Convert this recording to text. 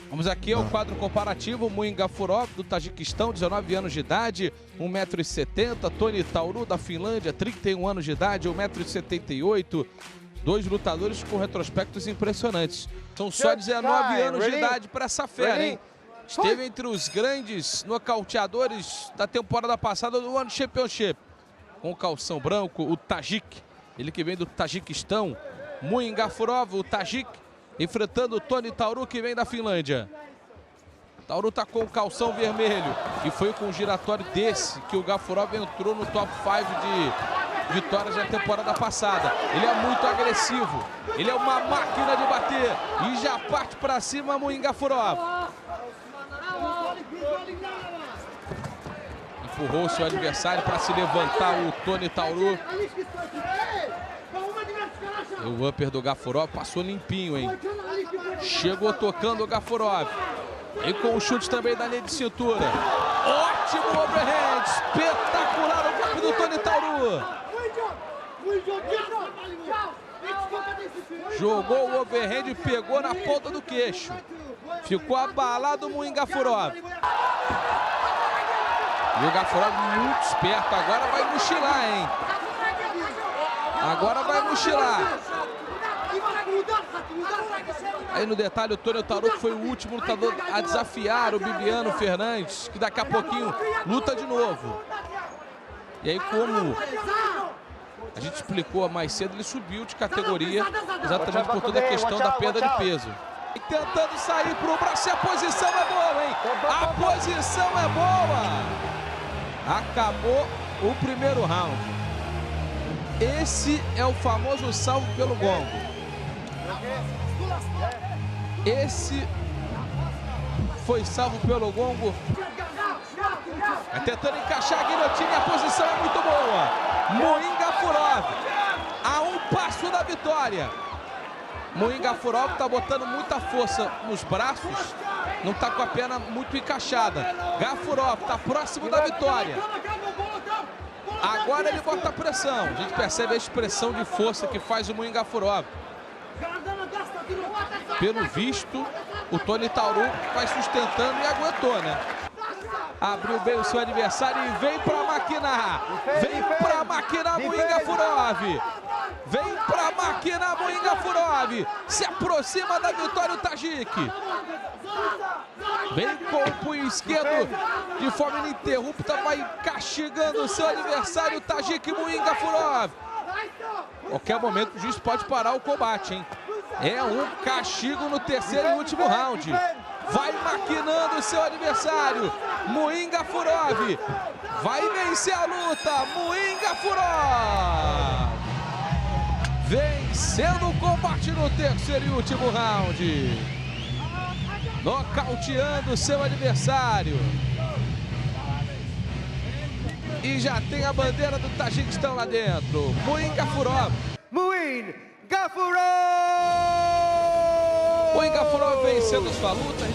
Vamos aqui ao quadro comparativo. Muin Gafurov, do Tajiquistão, 19 anos de idade, 1,70 m. Toni Tauru, da Finlândia, 31 anos de idade, 1,78 m. Dois lutadores com retrospectos impressionantes. São só 19 anos de idade para essa fera, hein? Esteve entre os grandes nocauteadores da temporada passada do One Championship. Com o calção branco, o Tajik, ele que vem do Tajiquistão. Muin Gafurov, o Tajik, enfrentando o Toni Tauru, que vem da Finlândia. Tauru tá com o calção vermelho. E foi com um giratório desse que o Gafurov entrou no top 5 de vitórias da temporada passada. Ele é muito agressivo. Ele é uma máquina de bater. E já parte para cima Muin Gafurov. Empurrou o seu adversário para se levantar, o Toni Tauru. E o upper do Gafurov passou limpinho, hein? Chegou tocando o Gafurov. E com o chute também da linha de cintura. Ótimo overhand. Espetacular o golpe do Toni Tauru. Jogou o overhand e pegou na ponta do queixo. Ficou abalado o Muin Gafurov. E o Gafurov muito esperto. Agora vai mochilar, hein? Agora vai mochilar. Aí no detalhe, o Toni Tauru, que foi o último lutador a desafiar o Bibiano Fernandes, que daqui a pouquinho luta de novo. E aí, como a gente explicou mais cedo, ele subiu de categoria exatamente por toda a questão da perda de peso. E tentando sair pro braço, e a posição é boa, hein? A posição é boa. Acabou o primeiro round. Esse é o famoso salvo pelo gongo. Esse foi salvo pelo gongo. Vai tentando encaixar a guilhotina e a posição é muito boa. Muin Gafurov a um passo da vitória. Muin Gafurov está botando muita força nos braços, não está com a perna muito encaixada. Gafurov está próximo da vitória. Agora ele bota a pressão. A gente percebe a expressão de força que faz o Muin Gafurov. Pelo visto, o Toni Tauru vai sustentando e aguentou, né? Abriu bem o seu adversário e vem para maquinar. Vem para maquinar Muin Gafurov. Vem para maquinar Muin Gafurov. Se aproxima da vitória o Tajik. Vem com o punho esquerdo de forma ininterrupta. Vai castigando o seu adversário, o Tajik Muin Gafurov. Qualquer momento o juiz pode parar o combate, hein? É um castigo no terceiro e último round. Vai maquinando o seu adversário. Muin Gafurov vai vencer a luta. Muin Gafurov vencendo o combate no terceiro e último round. Nocauteando o seu adversário. E já tem a bandeira do Tajiquistão lá dentro. Muin Gafurov. Muin Gafurov! Muin Gafurov vencendo sua luta.